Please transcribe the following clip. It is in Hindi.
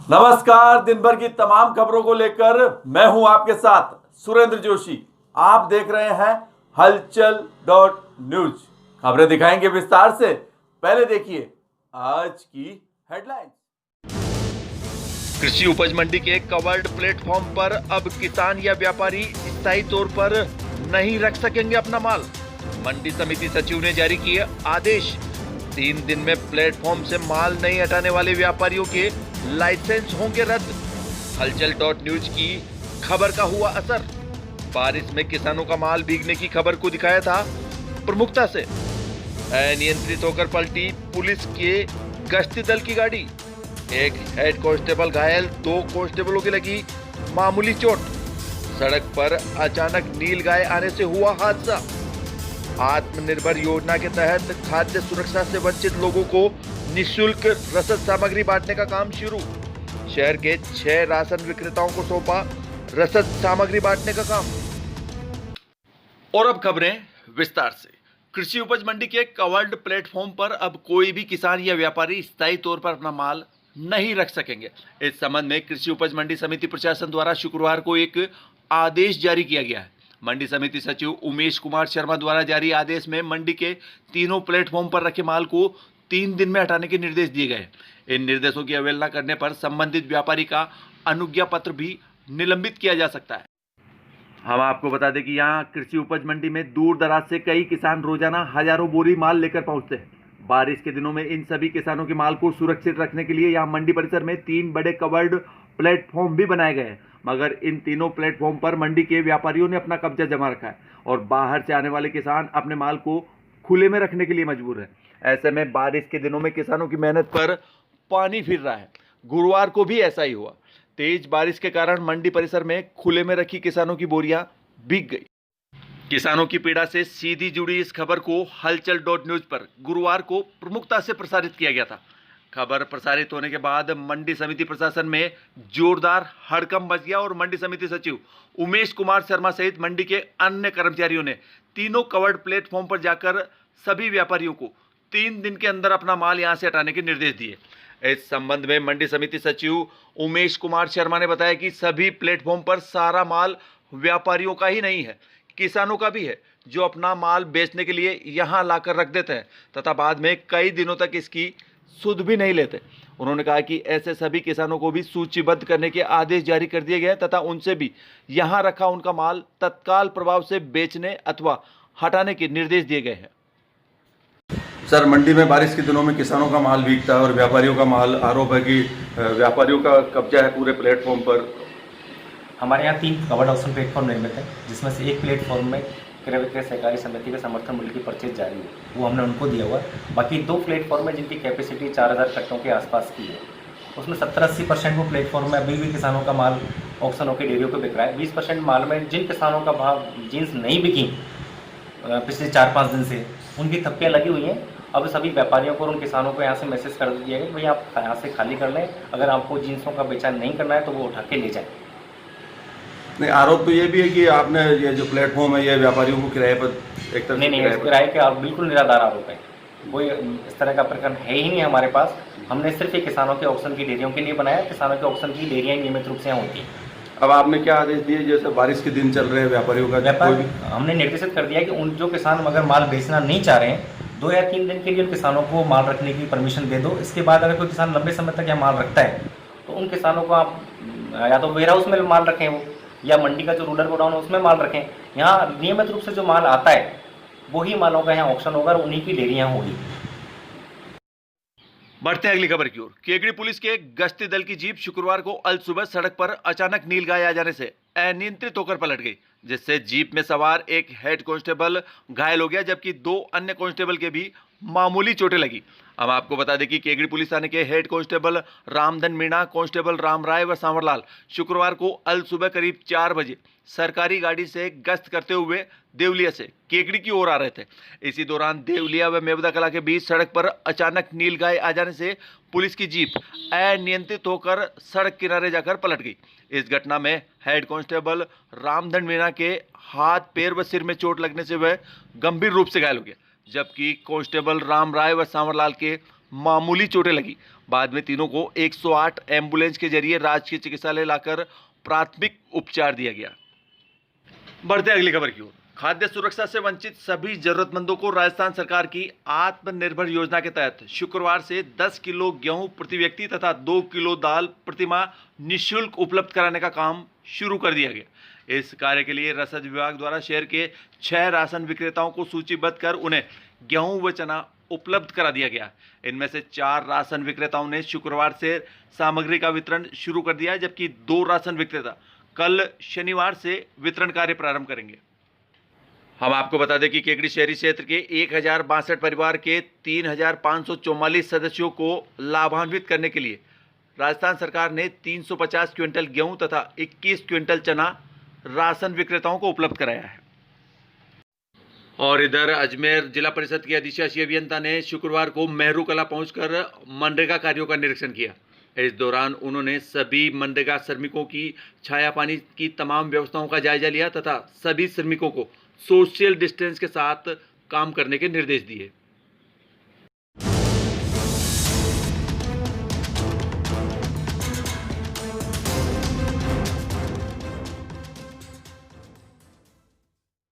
नमस्कार। दिन भर की तमाम खबरों को लेकर मैं हूं आपके साथ सुरेंद्र जोशी। आप देख रहे हैं हलचल डॉट न्यूज। खबरें दिखाएंगे विस्तार से। पहले देखिए आज की हेडलाइंस। कृषि उपज मंडी के कवर्ड प्लेटफॉर्म पर अब किसान या व्यापारी स्थायी तौर पर नहीं रख सकेंगे अपना माल। मंडी समिति सचिव ने जारी किए आदेश। 3 दिन में प्लेटफॉर्म से माल नहीं हटाने वाले व्यापारियों के लाइसेंस होंगे रद्द। हलचल डॉट न्यूज की खबर का हुआ असर। बारिश में किसानों का माल भीगने की खबर को दिखाया था प्रमुखता से। अनियंत्रित होकर पलटी पुलिस के गश्ती दल की गाड़ी। एक हेड कांस्टेबल घायल, 2 कांस्टेबलों की लगी मामूली चोट। सड़क पर अचानक नीलगाय आने से हुआ हादसा। आत्मनिर्भर योजना के तहत खाद्य सुरक्षा से वंचित लोगों को निःशुल्क रसद सामग्री बांटने का काम शुरू। शहर के 6 राशन विक्रेताओं को सौंपा रसद सामग्री बांटने का काम। और अब खबरें विस्तार से। कृषि उपज मंडी के कवर्ड प्लेटफॉर्म पर अब कोई भी किसान या व्यापारी स्थायी तौर पर अपना माल नहीं रख सकेंगे। इस संबंध में कृषि उपज मंडी समिति प्रशासन द्वारा शुक्रवार को एक आदेश जारी किया गया है। मंडी समिति सचिव उमेश कुमार शर्मा द्वारा जारी आदेश में मंडी के तीनों प्लेटफॉर्म पर रखे माल को 3 दिन में हटाने के निर्देश दिए गए। इन निर्देशों की अवहेलना करने पर संबंधित व्यापारी का अनुज्ञा पत्र भी निलंबित किया जा सकता है। हम आपको बता दें कि यहाँ कृषि उपज मंडी में दूर दराज से कई किसान रोजाना हजारों बोरी माल लेकर पहुंचते हैं। बारिश के दिनों में इन सभी किसानों के माल को सुरक्षित रखने के लिए यहाँ मंडी परिसर में 3 बड़े कवर्ड प्लेटफॉर्म भी बनाए गए हैं, मगर इन तीनों प्लेटफॉर्म पर मंडी के व्यापारियों ने अपना कब्जा जमा रखा है और बाहर से आने वाले किसान अपने माल को खुले में रखने के लिए मजबूर है। ऐसे में बारिश के दिनों में किसानों की मेहनत पर पानी फिर रहा है। गुरुवार को भी ऐसा ही हुआ। तेज बारिश के कारण मंडी परिसर में खुले में रखी किसानों की बोरियां भीग गई। किसानों की पीड़ा से सीधी जुड़ी इस खबर को हलचल डॉट न्यूज पर गुरुवार को प्रमुखता से प्रसारित किया गया था। खबर प्रसारित होने के बाद मंडी समिति प्रशासन में जोरदार हड़कंप मच गया और मंडी समिति सचिव उमेश कुमार शर्मा सहित मंडी के अन्य कर्मचारियों ने तीनों कवर्ड प्लेटफॉर्म पर जाकर सभी व्यापारियों को 3 दिन के अंदर अपना माल यहां से हटाने के निर्देश दिए। इस संबंध में मंडी समिति सचिव उमेश कुमार शर्मा ने बताया कि सभी प्लेटफॉर्म पर सारा माल व्यापारियों का ही नहीं है, किसानों का भी है, जो अपना माल बेचने के लिए यहां लाकर रख देते हैं तथा बाद में कई दिनों तक इसकी सुध भी नहीं लेते। उन्होंने कहा कि ऐसे सभी किसानों को भी सूचीबद्ध करने के आदेश जारी कर दिए गए तथा उनसे भी यहां रखा उनका माल तत्काल प्रभाव से बेचने अथवा हटाने के निर्देश दिए गए हैं। सर, मंडी में बारिश के दिनों में किसानों का माल भीगता है और व्यापारियों का माल, आरोप है कि व्यापारियों का कब्जा है पूरे प्लेटफॉर्म पर। हमारे यहाँ 3 कवर्ड ऑक्शन प्लेटफॉर्म निर्मित है, जिसमें से एक प्लेटफॉर्म में क्रय विक्रय सहकारी समिति के समर्थन मूल्य की परचेज जारी है, वो हमने उनको दिया हुआ है। बाकी 2 प्लेटफॉर्म में जिनकी कैपेसिटी 4000 कट्टों के आसपास की है, उसमें 70-80% वो प्लेटफॉर्म में अभी भी किसानों का माल ऑक्शन होकर डेयरियों को बिक रहा है। 20% माल में जिन किसानों का भाव जीन्स नहीं बिकी पिछले 4-5 दिन से, उनकी थप्पियाँ लगी हुई हैं। अब सभी व्यापारियों को और उन किसानों को यहाँ से मैसेज कर दिया गया, भाई आप यहाँ से खाली कर लें, अगर आपको जीन्सों का बेचा नहीं करना है तो वो उठा के ले जाएं। नहीं, आरोप तो ये भी है कि आपने ये जो प्लेटफॉर्म है ये व्यापारियों को किराए पर एक तरह नहीं, किराए के बिल्कुल निराधार आरोप है। कोई इस तरह का प्रकरण है ही नहीं हमारे पास। हमने सिर्फ एक किसानों के ऑक्शन की डेयरियों के लिए बनाया। किसानों के ऑक्शन की डेयरियाँ नियमित रूप से यहाँ होती हैं। अब आपने क्या आदेश दिए, जैसे बारिश के दिन चल रहे हैं व्यापारियों का हमने निर्देशित कर दिया कि उन जो किसान अगर माल बेचना नहीं चाह रहे हैं, 2 या 3 दिन के लिए उन किसानों को माल रखने की परमिशन दे दो। इसके बाद अगर कोई किसान लंबे समय तक यहाँ माल रखता है तो उन किसानों को आप या तो वेयर हाउस में माल रखें वो, या मंडी का जो रूरल गोडाउन है उसमें माल रखें। यहाँ नियमित रूप से जो माल आता है वही मालों का यहाँ ऑक्शन होगा और उन्हीं की डेयरियाँ होगी। बढ़ते हैं अगली खबर की ओर। केकड़ी पुलिस के गश्ती दल की जीप शुक्रवार को अल सुबह सड़क पर अचानक नीलगाय आ जाने से अनियंत्रित होकर पलट गई, जिससे जीप में सवार एक हेड कांस्टेबल घायल हो गया, जबकि 2 अन्य कांस्टेबल के भी मामूली चोटें लगी। हम आपको बता दें कि केकड़ी पुलिस थाने के head constable Ramdhan Meena, constable Ram Rai व सांवरलाल शुक्रवार को अल सुबह करीब 4 बजे सरकारी गाड़ी से गश्त करते हुए देवलिया से केकड़ी की ओर आ रहे थे। इसी दौरान देवलिया व मेवदा कला के बीच सड़क पर अचानक नीलगाय आ जाने से पुलिस की जीप अनियंत्रित होकर सड़क किनारे जाकर पलट गई। इस घटना में हेड कांस्टेबल रामधन मीणा के हाथ, पैर व सिर में चोट लगने से वह गंभीर रूप से घायल हो गया, जबकि कांस्टेबल राम राय व सांवरलाल के मामूली चोटें लगी। बाद में तीनों को 108 एम्बुलेंस के जरिए राजकीय चिकित्सालय लाकर प्राथमिक उपचार दिया गया। बढ़ते अगली खबर की ओर। खाद्य सुरक्षा से वंचित सभी जरूरतमंदों को राजस्थान सरकार की आत्मनिर्भर योजना के तहत शुक्रवार से 10 किलो गेहूं प्रति व्यक्ति तथा 2 किलो दाल प्रतिमाह निःशुल्क उपलब्ध कराने का काम शुरू कर दिया गया। इस कार्य के लिए रसद विभाग द्वारा शहर के 6 राशन विक्रेताओं को सूचीबद्ध कर उन्हें गेहूं व चना उपलब्ध करा दिया गया। इनमें से 4 राशन विक्रेताओं ने शुक्रवार से सामग्री का वितरण शुरू कर दिया, जबकि 2 राशन विक्रेता कल शनिवार से वितरण कार्य प्रारंभ करेंगे। हम आपको बता दें कि केकड़ी शहरी क्षेत्र के 1062 परिवार के 3544 सदस्यों को लाभान्वित करने के लिए राजस्थान सरकार ने 350 क्विंटल गेहूं तथा 21 क्विंटल चना राशन विक्रेताओं को उपलब्ध कराया है। और इधर अजमेर जिला परिषद के अधिशासी अभियंता ने शुक्रवार को मेहरू कला पहुंचकर मनरेगा कार्यों का निरीक्षण किया। इस दौरान उन्होंने सभी मनरेगा श्रमिकों की छाया पानी की तमाम व्यवस्थाओं का जायजा लिया तथा सभी श्रमिकों को सोशल डिस्टेंस के साथ काम करने के निर्देश दिए।